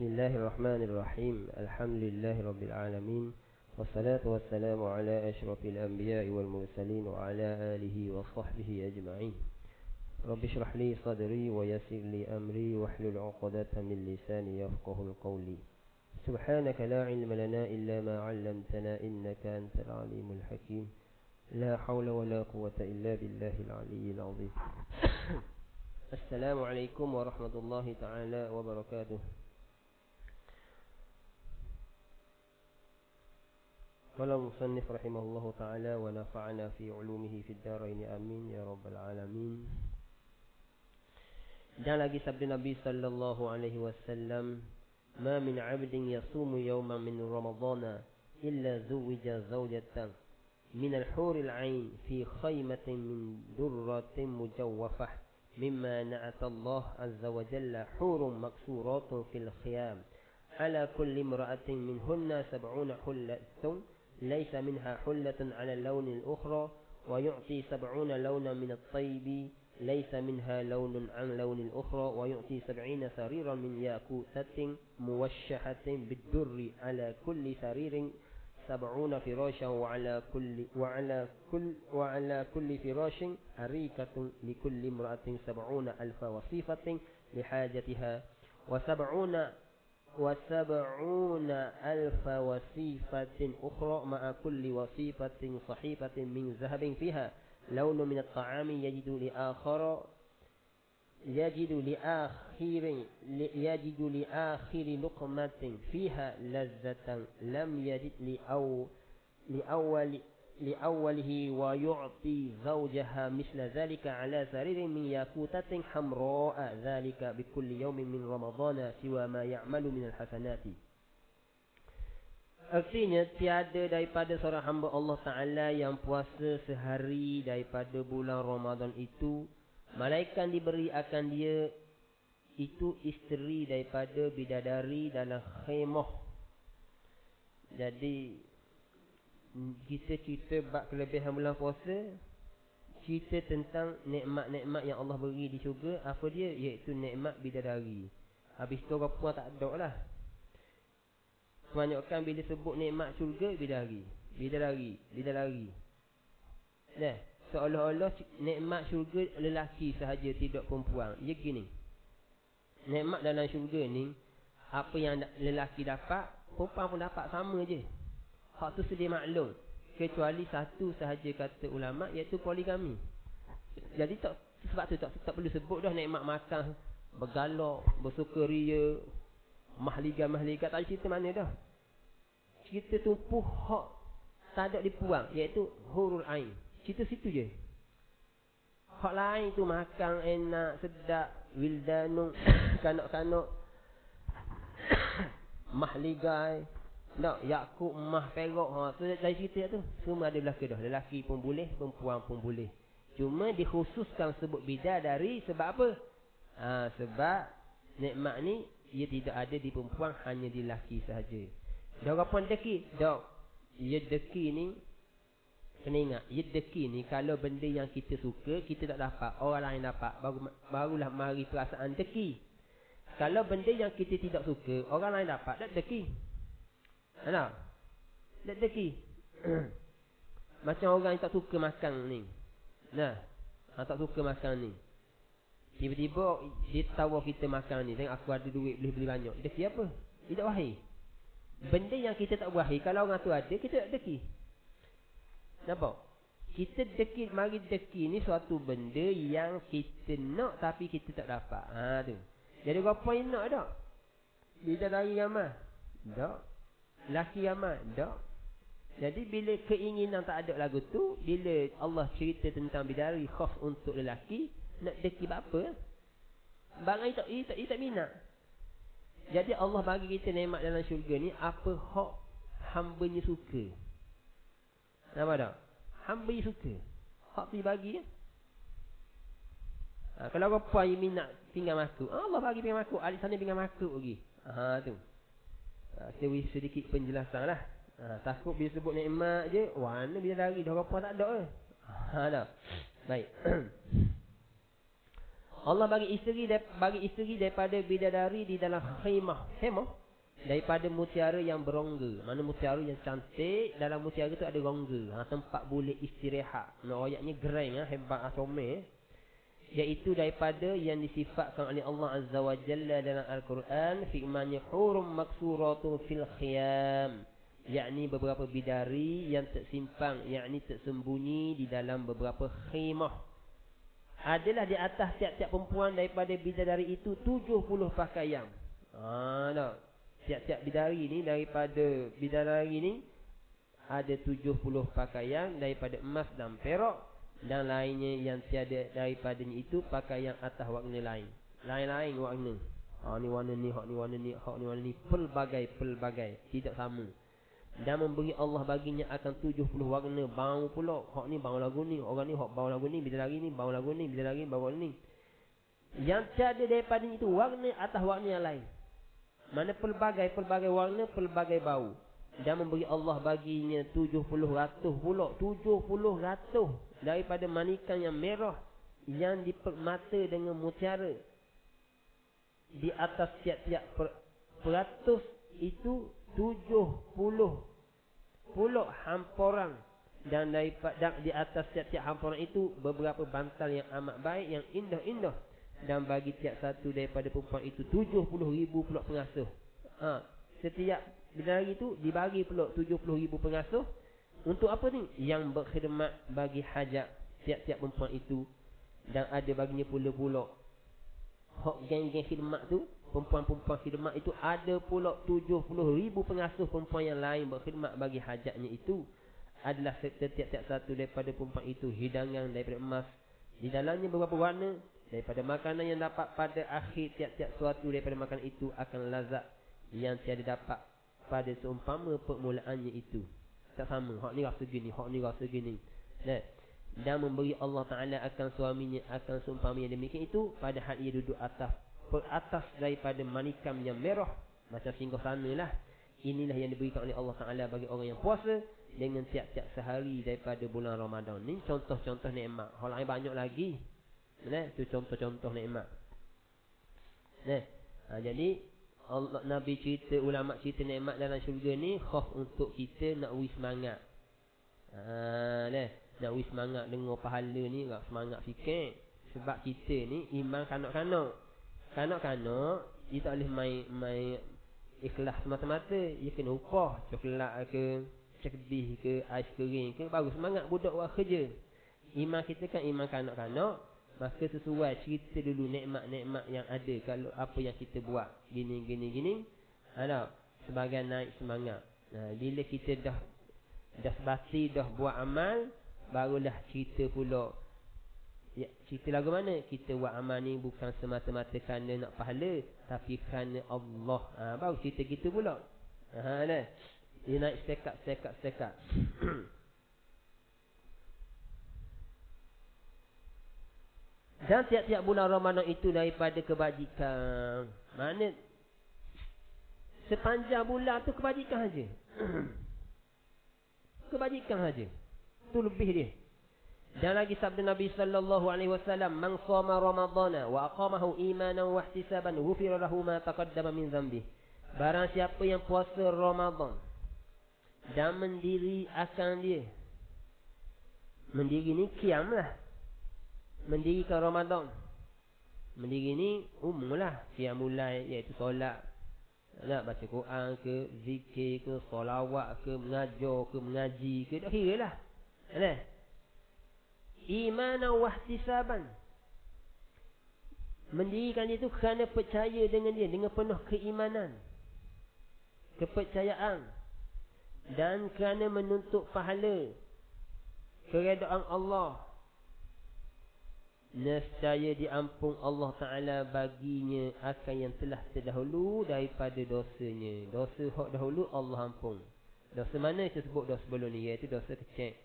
Bismillahirrahmanirrahim. Alhamdulillahirabbil wassalatu wassalamu ala asyrafil anbiya'i wal mursalin wa ala alihi wa sahbihi ajma'in. Rabbi shrah li sadri wa yassir li amri wahlul 'uqdatam min lisani yafqahu qawli. Subhanaka la 'ilma lana illa ma 'allamtana innaka antal alimul hakim. La hawla wa la quwwata illa billahil 'aliyyil 'azim. Assalamualaikum warahmatullahi ta'ala wabarakatuh. Qala musannif rahimahullahu ta'ala wa nafa'ana fi 'ulumihi fid dharain amin ya rabbal alamin. Dan lagi sabda Nabi sallallahu alaihi wasallam, ma min 'abdin yasumu yawman min ramadhana illa zuwija zawjatan min al-huril 'ain fi khaymatin min durratin mujawwafah mimma na'ata Allah azza wa jalla hurun maksuratun fil khiyam ala kulli imra'atin minhunna 70 hullatun ليس منها حلة على اللون الأخرى ويعطي 70 لونا من الطيب ليس منها لون عن لون الأخرى ويعطي 70 سريرا من ياقوتة موشحة بالدر على كل سرير 70 فراشا وعلى كل فراش أريكة لكل امرأة 70 ألف وصيفة لحاجتها وسبعون ألف وصيفة أخرى مع كل وصيفة صحيفة من ذهب فيها لون من الطعام يجد لآخر لقمة فيها لذة لم يجد لأوله ويعطي زوجها مثل ذلك على سرير من ياقوتة حمراء ذلك بكل يوم من رمضان سوى ما يعمل من الحسنات. Artinya tiada daripada seorang hamba Allah Ta'ala yang puasa sehari daripada bulan Ramadan itu malaikat diberi akan dia itu isteri daripada bidadari dalam khemah. Jadi kita cerita bab kelebihan bulan puasa, cerita tentang nikmat-nikmat yang Allah beri di syurga. Apa dia? Iaitu nikmat bidadari. Habis tu orang puan tak ada lah. Kebanyakan bila sebut nikmat syurga, bidadari. Dah, seolah-olah nikmat syurga lelaki sahaja, tidak perempuan. Ya gini, nikmat dalam syurga ni, apa yang lelaki dapat, perempuan pun dapat sama je. Hak tu sedia maklum, kecuali satu sahaja kata ulama, iaitu poligami. Jadi sebab tu tak perlu sebut dah nikmat makan, bergalak, bersukaria, mahliga, tak ada cerita mana dah. Cerita tumpuh hak tak ada dipuang, iaitu hurul ain. Cerita situ je. Hak lain tu makan enak, sedap, wildanung, kanak-kanak, mahligai, nak yakub, emas, perak, tu dari cerita tu semua ada belaka dah. Lelaki pun boleh, perempuan pun boleh. Cuma dikhususkan sebut bidadari sebab apa? Sebab nikmat ni ia tidak ada di perempuan, hanya di lelaki sahaja. Dah orang pun deki, dah. Ya deki ni kena ingat, ya deki ni kalau benda yang kita suka kita tak dapat, orang lain dapat, barulah mari perasaan deki. Kalau benda yang kita tidak suka orang lain dapat, tak deki. Ada? Tak deki. Macam orang yang tak suka makan ni. Nah, tak suka makan ni. Tiba-tiba dia tawar kita makan ni, tengok aku ada duit boleh beli banyak. Deki apa? Tidak wahai. Benda yang kita tak wahai, kalau orang tu ada, kita tak deki. Nampak? Kita deki, mari deki ni suatu benda yang kita nak tapi kita tak dapat. Tu. Jadi apa yang nak tak? Bidadari ramai? Tak. Laki ramai? Tak. Jadi bila keinginan tak ada lagu tu, bila Allah cerita tentang bidadari khas untuk lelaki, nak deki apa? Barang ia tak minat. Jadi Allah bagi kita nikmat dalam syurga ni apa hak hamba-Nya suka. Nampak tak? Hamba-Nya suka. Hak tu bagi ya. Kalau orang puan yang minat pinggan makuk, Allah bagi pinggan makuk, alik sana pinggan makuk lagi. Tu. Saya sedikit penjelasan lah. Takut bila sebut nikmat je, mana bila lari dah orang puan tak ada ke? Tak. Baik. Allah bagi isteri daripada bidadari di dalam khemah daripada mutiara yang berongga. Mana mutiara yang cantik, dalam mutiara tu ada rongga. Tempat boleh istirahat. Ayatnya gereng, hebat asomel. Iaitu daripada yang disifatkan oleh Allah Azza wa Jalla dalam Al-Quran, firman-Nya hurum maksuratun fil khiyam, yakni beberapa bidari yang tersimpang, yakni tersembunyi di dalam beberapa khemah. Adalah di atas tiap-tiap perempuan daripada bidadari itu 70 pakaian. Tiap-tiap bidari ni, daripada bidadari ni ada 70 pakaian daripada emas dan perak, dan lainnya yang tiada daripadanya itu pakaian atas warna lain. Lain-lain warna. Ni warna ni, hak ni warna ni, hak ni warna ni, pelbagai, tidak sama. Dan memberi Allah baginya akan 70 warna bau pula. Hak ni bau lagu ni, orang ni hak bau lagu ni, bidadari ni bau lagu ni, bidadari bau lagu ni. Yang tiada daripadanya itu warna atas warna yang lain. Mana pelbagai warna, pelbagai bau. Dan memberi Allah baginya 70 ratus pula, 70 ratus daripada manikan yang merah yang dipermata dengan mutiara. Di atas tiap-tiap peratus itu 70 pulak hampuran, dan daripada di atas tiap-tiap hampuran itu beberapa bantal yang amat baik, yang indah-indah. Dan bagi tiap satu daripada perempuan itu 70,000 pulak pengasuh. Setiap bidadari itu dibagi pulak 70,000 pengasuh. Untuk apa ni? Yang berkhidmat bagi hajat tiap-tiap perempuan itu. Dan ada baginya pula hak geng-geng khidmat tu, perempuan-perempuan khidmat itu ada pula 70,000 pengasuh perempuan yang lain berkhidmat bagi hajatnya itu. Adalah setiap-tiap satu daripada perempuan itu hidangan daripada emas, di dalamnya beberapa warna, daripada makanan yang dapat pada akhir tiap-tiap suatu daripada makanan itu akan lazat yang tiada dapat pada seumpama permulaannya itu. Tak sama, hak ni rasa gini, hak ni rasa gini. Dan memberi Allah Ta'ala akan suaminya akan seumpamanya demikian itu, padahal ia duduk atas daripada manikam yang merah, macam singgah sana lah. Inilah yang diberikan oleh Allah Ta'ala bagi orang yang puasa dengan tiap-tiap sehari daripada bulan Ramadan. Ni contoh-contoh nikmat. Hal lain banyak lagi. Itu contoh-contoh nikmat. Jadi Allah, Nabi cerita, ulama cerita nikmat dalam syurga ni khas untuk kita nak wis semangat. Nak wis semangat dengar pahala ni, nak semangat sikit. Sebab kita ni iman kanak-kanak. Kanak-kanak dia tak boleh main ikhlas semata-mata. Dia kena upah, coklat ke, cekdih ke, aiskrim ke, baru semangat budak buat kerja. Iman kita kan iman kanak-kanak. Maka sesuai cerita dulu nikmat-nikmat yang ada kalau apa yang kita buat gini. Sebagai naik semangat. Bila kita dah sebati, dah buat amal, barulah cerita pula. Cerita lagu mana? Kita buat amal ni bukan semata-mata kerana nak pahala, tapi kerana Allah. Baru cerita gitu pula. Dia naik setakat. Dan tiap-tiap bulan Ramadan itu daripada kebajikan. Mana sepanjang bulan tu kebajikan saja. Kebajikan saja. Itu lebih dia. Dan lagi sabda Nabi sallallahu alaihi wasallam, "Man shoma Ramadhana wa aqamahu imanan wa ihtisaban, ghufira lahu ma taqaddama min dhanbi." Barang siapa yang puasa Ramadan dan mendiri akan dia. Mendiri ni qiyam lah. Mendirikan Ramadan. Mendiri ni umumlah. Qiyam mulai iaitu solat, nak baca Quran ke, zikir ke, solawat ke, mengajar ke, mengaji ke, tak kira lah. Imanan wahtisaban. Mendirikan dia tu kerana percaya dengan dia, dengan penuh keimanan, kepercayaan, dan kerana menuntut pahala, keredaan Allah. Nescaya diampun Allah Ta'ala baginya akan yang telah terdahulu daripada dosanya. Dosa hak dahulu Allah ampun. Dosa mana kita sebut dosa sebelum ni, iaitu dosa kecil.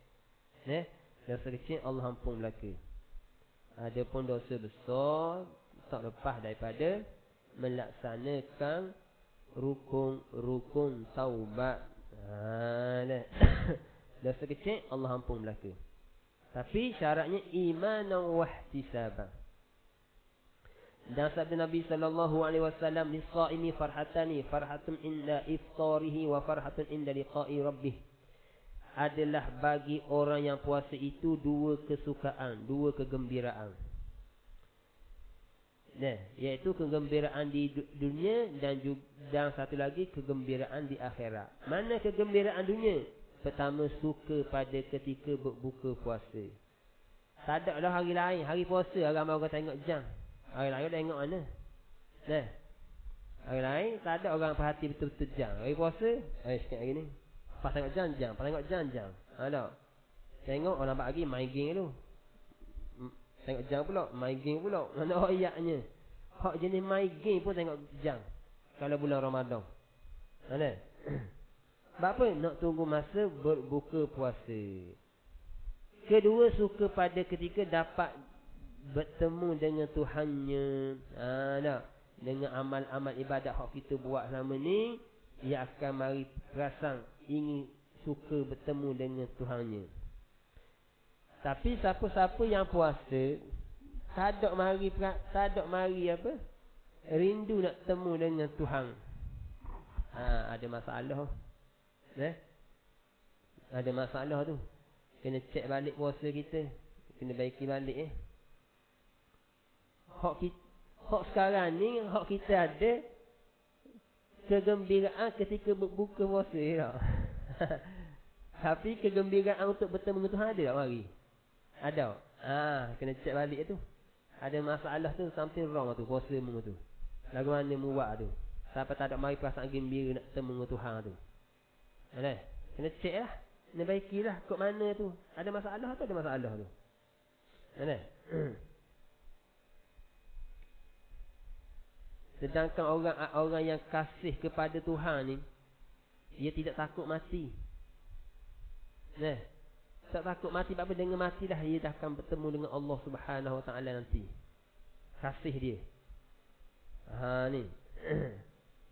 Dosa kecil Allah ampun belaka. Adapun dosa besar tak lepas daripada melaksanakan rukun taubat. Dosa kecil Allah ampun belaka. Tapi syaratnya imanan wahtisaban. Dan sabda Nabi sallallahu alaihi wasallam, "Lis-shaimi farhatani, farhatun inda iftarihi wa farhatun inda liqa'i rabbih." Adalah bagi orang yang puasa itu dua kesukaan, dua kegembiraan. Nah, iaitu kegembiraan di dunia dan satu lagi kegembiraan di akhirat. Mana kegembiraan dunia? Pertama, suka pada ketika berbuka puasa. Tak ada lah hari lain, hari puasa ramai orang tengok jam. Hari lain tengok mana? Nah, hari lain tak ada orang perhati betul-betul jam. Hari puasa, sikit hari ni. Pas tengok jam. Pas tengok jam. Ada. Tengok orang nampak lagi main game tu. Tengok jam pula, main game pula. Mana ayatnya? Hak jenis main game pun tengok jam. Kalau bulan Ramadan. Mana? Sebab apa? Nak tunggu masa berbuka puasa. Kedua, suka pada ketika dapat bertemu dengan Tuhannya. Tak? Dengan amal-amal ibadat hak kita buat selama ni, ia akan mari perasan ingin suka bertemu dengan Tuhannya. Tapi siapa-siapa yang puasa tak ada mari apa? Rindu nak temu dengan Tuhan. Ada masalah. Ada masalah tu. Kena cek balik puasa kita. Kena baiki balik Hak sekarang ni, hak kita ada kegembiraan ketika berbuka puasa tak? Tapi kegembiraan untuk bertemu dengan Tuhan ada tak mari? Ada. Kena cek balik tu. Ada masalah tu, something wrong tu puasa mu tu. Lagu mana mu buat tu? Siapa tak ada mari perasaan gembira nak bertemu dengan Tuhan tu. Kena cek lah. Kena baikilah kok mana tu. Ada masalah tu, ada masalah tu. Sedangkan orang yang kasih kepada Tuhan ni, dia tidak takut mati. Tak takut mati. Sebab dengan matilah dia dah akan bertemu dengan Allah Subhanahu Wa Taala nanti. Kasih dia. Ni.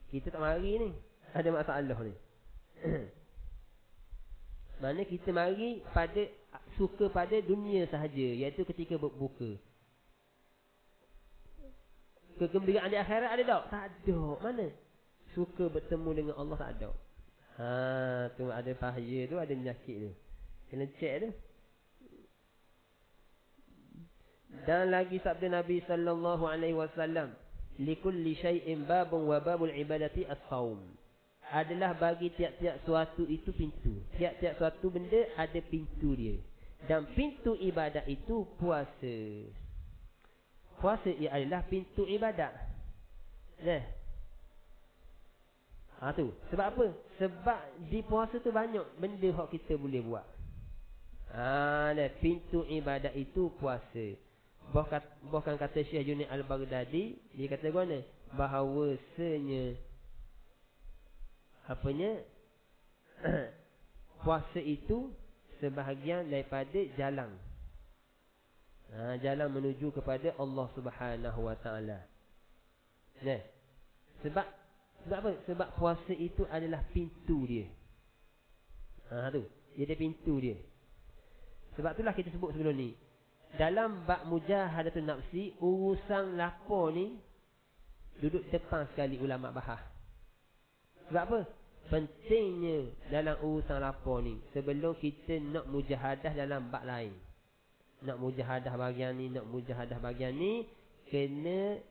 Kita tak mari ni. Ada masalah ni. Mana kita mari suka pada dunia sahaja, iaitu ketika berbuka. Kegembiraan di akhirat ada tak? Tak ada. Mana? Suka bertemu dengan Allah tak ada. Tu ada bahaya tu, ada penyakit tu. Kena cek tu. Dan lagi sabda Nabi sallallahu alaihi wasallam, "Likulli syai'in babun wa babul ibadati as-shaum." Adalah bagi tiap-tiap suatu itu pintu. Tiap-tiap suatu benda ada pintu dia. Dan pintu ibadat itu puasa. Puasa ia adalah pintu ibadat. Tu. Sebab apa? Sebab di puasa tu banyak benda hak kita boleh buat. Pintu ibadat itu puasa. Bahkan kata Syekh Junaid Al-Baghdadi, dia kata mana? Bahawasanya puasa itu sebahagian daripada jalan. Jalan menuju kepada Allah Subhanahu Wa Taala. Sebab apa? Sebab puasa itu adalah pintu dia. Tu. Dia ada pintu dia. Sebab itulah kita sebut sebelum ni, dalam bab mujahadatun nafsi, urusan lapar ni duduk depan sekali ulama bahas. Sebab apa? Pentingnya dalam urusan lapar ni, sebelum kita nak mujahadah dalam bab lain. Nak mujahadah bahagian ni, nak mujahadah bahagian ni, kena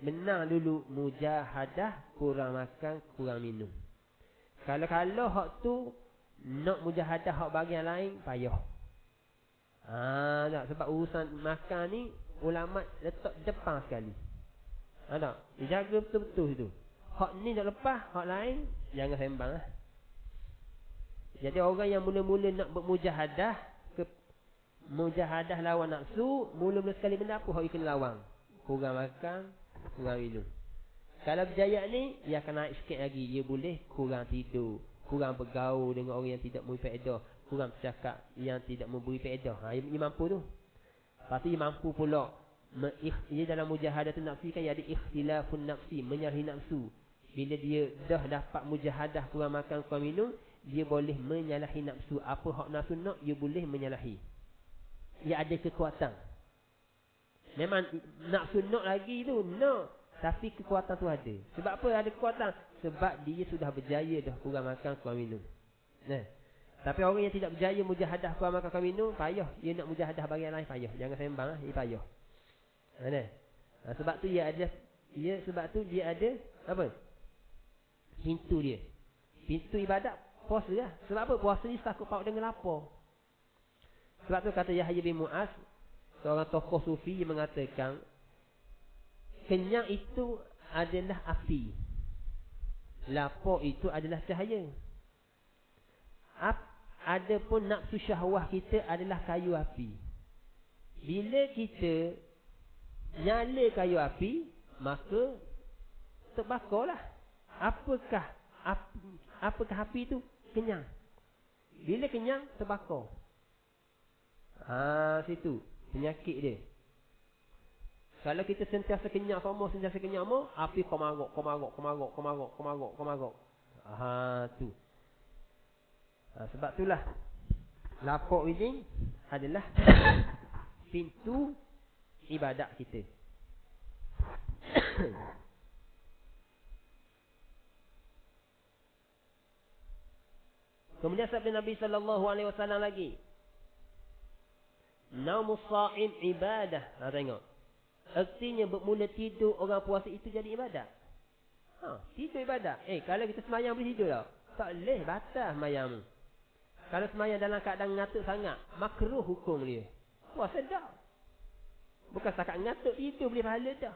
menang dulu mujahadah kurang makan, kurang minum. Kalau hak tu nak mujahadah hak bahagian lain, payah. Tak, sebab urusan makan ni ulama letak depan sekali. Tak, dia jaga betul-betul itu. Hak ni nak lepas, hak lain jangan sembang lah. Jadi orang yang mula-mula nak bermujahadah, mujahadah lawan nafsu, mula-mula sekali benda apa hak dia kena lawan? Kurang makan, kurang minum. Kalau berjaya ni, dia akan naik sikit lagi. Dia boleh kurang tidur, kurang bergaul dengan orang yang tidak memberi faedah, kurang bercakap yang tidak memberi faedah. Dia mampu tu. Lepas tu dia mampu pula, dia dalam mujahadah tu nafsi kan, dia ada ikhtilafun nafsi, menyalahi nafsu. Bila dia dah dapat mujahadah kurang makan, kurang minum, dia boleh menyalahi nafsu. Apa hak nafsu nak, dia boleh menyalahi. Dia ada kekuatan. Memang nak sunat lagi tu, nak. Tapi kekuatan tu ada. Sebab apa ada kekuatan? Sebab dia sudah berjaya dah kurang makan, kurang minum. Nah. Tapi orang yang tidak berjaya mujahadah kurang makan, kurang minum, payah. Dia nak mujahadah bagian lain, payah. Jangan sembang lah, dia payah. Nah. Sebab tu dia ada apa? Pintu dia. Pintu ibadat puasa lah. Sebab apa? Puasa ni takut paut dengan lapar. Sebab tu kata Yahya bin Mu'az, seorang tokoh sufi yang mengatakan kenyang itu adalah api, lapar itu adalah cahaya. Adapun nafsu syahwah kita adalah kayu api. Bila kita nyala kayu api, maka terbakarlah. Apakah api itu? Kenyang. Bila kenyang, terbakar. Situ penyakit dia. Kalau kita sentiasa kenyang semua, api komarok. Tu. Sebab itulah lapar ini adalah pintu ibadat kita. Kemudian sabda Nabi sallallahu alaihi wasallam lagi, naumus sha'im ibadah. Tengok. Artinya bermula tidur orang puasa itu jadi ibadat. Tidur ibadat. Kalau kita semayang boleh tidur tak? Tak boleh, batal semayang. Kalau semayang dalam keadaan ngantuk sangat, makruh hukum dia. Puasa dah. Bukan setakat ngantuk, tidur boleh pahala dah.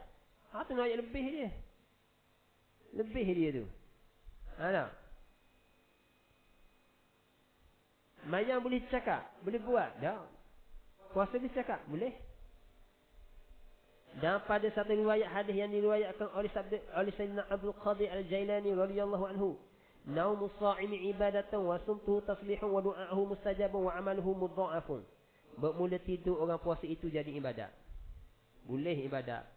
Tu nak ayat lebih dia. Lebih dia tu. Tak? Semayang boleh cakap, boleh buat. Dah. Puasa boleh cakap, boleh. Dan pada satu riwayat hadis yang diriwayatkan oleh Sayyidina Abdul Qadir Al-Jailani radhiyallahu anhu, naumus sha'imi ibadatan wa sumtuhu taslihun wa du'a'uhu mustajabun wa amaluhu mudha'afun. Bermula tidur orang puasa itu jadi ibadat. Boleh ibadat.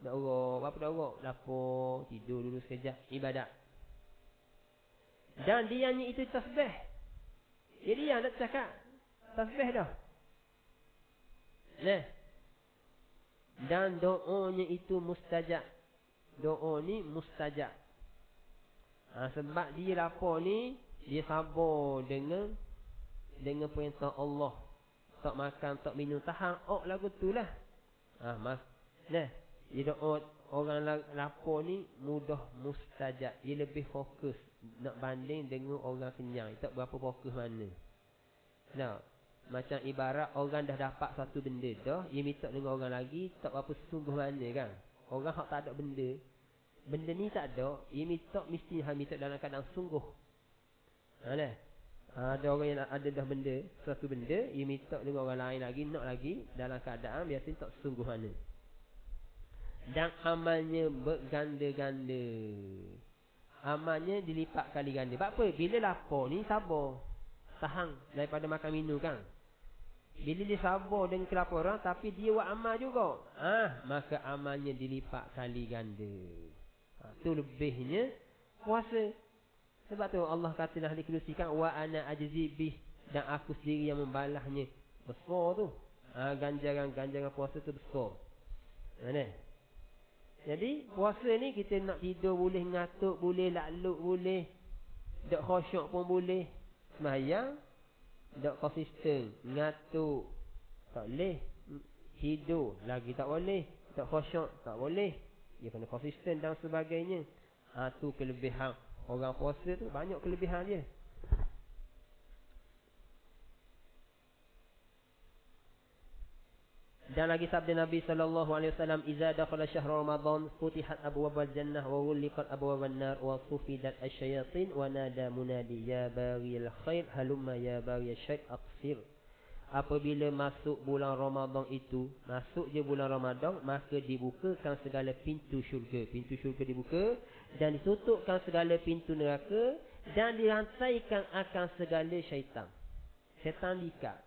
Nak orok, apa nak orok? Lapar, tidur dulu sekejap, ibadat. Dan dianya itu tasbih. Jadi yang nak cakap tasbih dah. Nah. Dan doanya itu mustajab. Doa ni mustajab. Sebab dia lapar ni, dia sabar dengan perintah Allah. Tak makan, tak minum, tahan lagu tu lah. Nah, dia doa orang lapar ni mudah mustajab. Dia lebih fokus nak banding dengan orang kenyang. Tak berapa fokus mana. Nah, macam ibarat orang dah dapat satu benda dah, dia minta dengan orang lagi, tak berapa sungguh mana kan. Orang hak tak ada benda ni tak ada, dia mesti minta dalam keadaan sungguh. Ada orang yang ada dah benda, satu benda, dia minta dengan orang lain lagi, nak lagi, dalam keadaan biasanya tak sungguh mana. Dan amalnya berganda-ganda. Amalnya dilipat kali ganda. Sebab apa? Bila lapar ni sabar, tahan daripada makan minum kan. Bila dia sabar dengan kelaparan, tapi dia buat amal juga, maka amalnya dilipat kali ganda. Itu lebihnya puasa. Sebab tu Allah kata dalam hadis qudsi kan, wa ana ajzi bih, dan aku sendiri yang membalahnya. Besar tu. Ganjaran puasa tu besar. Jadi puasa ni kita nak tidur boleh, ngatuk boleh, lakluk boleh, tak khusyuk pun boleh. Semayang tak konsisten, ngatuk tak boleh, tidur lagi tak boleh, tak khusyuk tak boleh. Dia kena konsisten dan sebagainya. Tu kelebihan orang puasa tu, banyak kelebihan dia. Dan lagi sabda Nabi sallallahu alaihi wasallam, "Idza dakhala syahr Ramadan, futihat abwabul jannah wa ghulqat abwabun nar wa sufidat asyayatin wa nada munadi ya baghil khair halumma ya baghil syarr aqsir." Apabila masuk bulan Ramadan itu, masuk je bulan Ramadan, maka dibukakan segala pintu syurga. Pintu syurga dibuka dan ditutupkan segala pintu neraka dan dirantaikan akan segala syaitan. Syaitan diikat.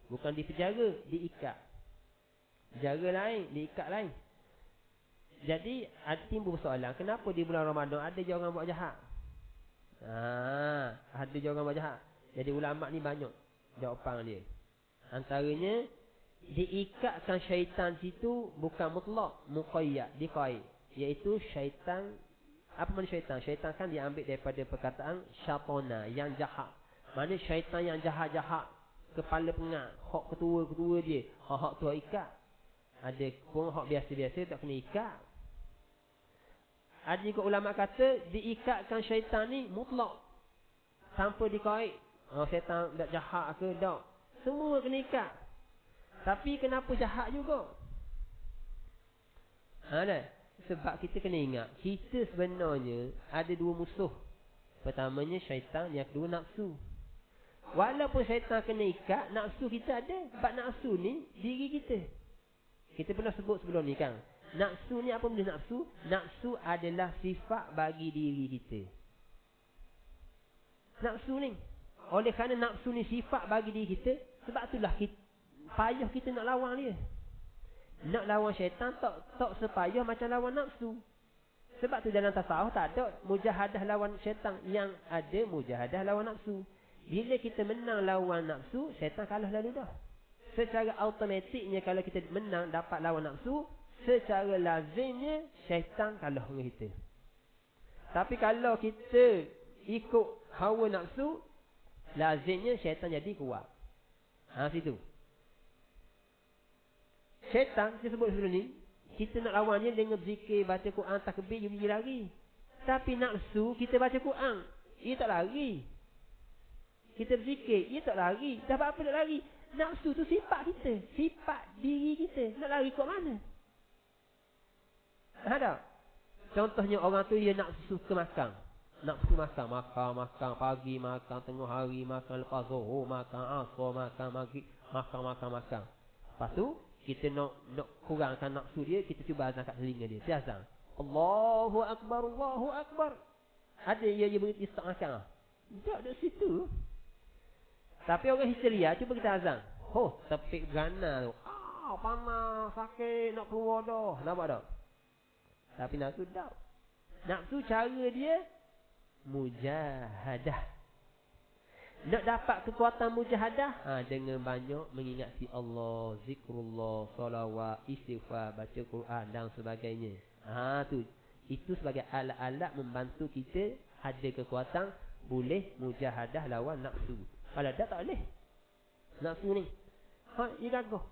Bukan dipenjara, diikat. Jaga lain, diikat lain. Jadi timbul soalan, kenapa di bulan Ramadan ada je orang buat jahat? Ada je orang buat jahat. Jadi ulama ni banyak jawapan dia. Antaranya diikatkan syaitan situ bukan mutlak, muqayyad, diqaid, iaitu syaitan. Apa makna syaitan? Syaitan kan diambil daripada perkataan syatona, yang jahat. Mana syaitan yang jahat-jahat, kepala pengat, hak ketua-ketua dia, hak tu ikat. Ada pun hak biasa-biasa tak kena ikat. Ada juga ulama kata diikatkan syaitan ni mutlak, tanpa diqaid. Syaitan tak jahat ke tak, semua kena ikat. Tapi kenapa jahat juga? Dah. Sebab kita kena ingat, kita sebenarnya ada dua musuh. Pertamanya syaitan, yang kedua nafsu. Walaupun syaitan kena ikat, nafsu kita ada. Sebab nafsu ni diri kita. Kita pernah sebut sebelum ni kan, nafsu ni apa benda nafsu? Nafsu adalah sifat bagi diri kita. Nafsu ni, oleh kerana nafsu ni sifat bagi diri kita, sebab itulah payah kita nak lawan dia. Nak lawan syaitan tak sepayah macam lawan nafsu. Sebab tu dalam tasawuf tak ada mujahadah lawan syaitan, yang ada mujahadah lawan nafsu. Bila kita menang lawan nafsu, syaitan kalah lalu dah. Secara automatiknya kalau kita menang dapat lawan nafsu, secara lazimnya syaitan kalah dengan kita. Tapi kalau kita ikut hawa nafsu, lazimnya syaitan jadi kuat. Situ. Syaitan, kita sebut sebelum ni, kita nak lawannya dengan berzikir, baca Quran, takbir, dia lari. Tapi nafsu, kita baca Quran, ia tak lari. Kita berzikir, ia tak lari. Dah apa nak lari? Nafsu tu sifat kita, sifat diri kita. Nak lari kat mana? Tak? Contohnya orang tu dia nafsu ke makan. Nafsu makan, makan pagi, makan tengah hari, makan lepas zuhur, makan asar, makan maghrib, makan. Lepas tu kita nak kurangkan nafsu dia, kita cuba azan kat telinga dia. Dia azan, Allahu Akbar, Allahu Akbar. Ada dia start makan. Tak ada situ. Tapi orang histeria, cuba kita azan. Tepik berana tu. Panas, sakit, nak keluar dah. Nampak tak? Tapi nafsu tak. Nafsu cara dia mujahadah. Nak dapat kekuatan mujahadah, dengan banyak mengingati Allah, zikrullah, salawat, istighfar, baca Quran dan sebagainya. Itu sebagai alat-alat membantu kita ada kekuatan boleh mujahadah lawan nafsu. Kalau tak boleh. Nafsu ni ia gagah.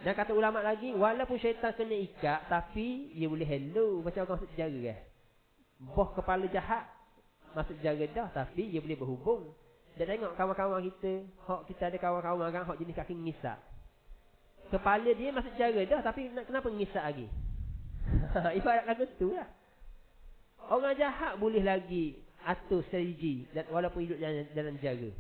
Dan kata ulama lagi, walaupun syaitan kena ikat, tapi ia boleh hello macam orang masuk penjara kan. Boh kepala jahat masuk penjara dah, tapi dia boleh berhubung. Dan tengok kawan-kawan kita, kita ada kawan-kawan kan, jenis kaki ngisap. Kepala dia masuk penjara dah, tapi kenapa ngisap lagi? Ibarat lagu tu lah. Orang jahat boleh lagi atur strategi, walaupun hidup dalam penjara.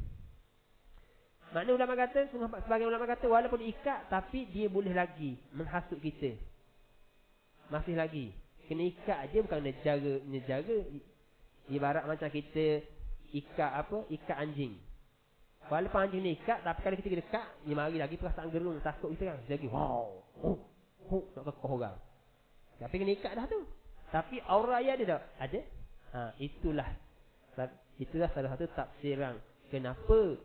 Makna ulama kata, sebagai ulama kata, walaupun ikat, tapi dia boleh lagi menghasut kita. Masih lagi. Kena ikat je, bukan menjaga. Ibarat macam kita ikat anjing. Walaupun anjing ni ikat, tapi kalau kita dekat, dia mari lagi perasaan gerung, takut kita kan. Lagi nak kekoh orang. Tapi kena ikat dah tu. Tapi aura dia ada tak? Ada. Itulah salah satu tafsiran kenapa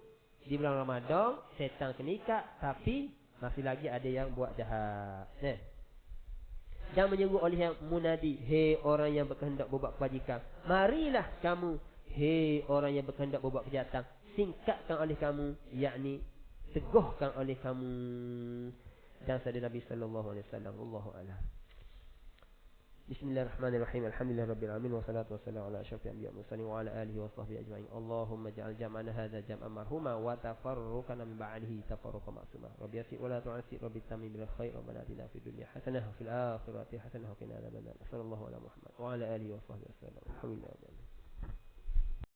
di bulan Ramadan setan kena ikat, tapi masih lagi ada yang buat jahat. Jangan menyeru oleh yang munadi, hei orang yang berkehendak berbuat kebajikan, marilah kamu, hei orang yang berkehendak berbuat kejahatan, singkatkan oleh kamu, yakni teguhkan oleh kamu. Dan sabda Nabi sallallahu alaihi wasallam, wallahu a'lam. Bismillahirrahmanirrahim. Alhamdulillahirabbil alamin, wassalatu wassalamu ala asyrafil anbiya'i wal mursalin wa ala alihi washabbihi ajma'in. Allahumma ja'al jam'ana hadza jam'an marhuma wa tafarruqana min ba'dihi tafarruqan ma'suma. Rabbi yasir wa la tu'sir, rabbi tamim bil khair, rabbana atina fid dunya hasanah wa fil akhirati hasanah wa qina adzabannar. Sallallahu ala Muhammad wa ala alihi washabbihi wasallam. Alhamdulillah.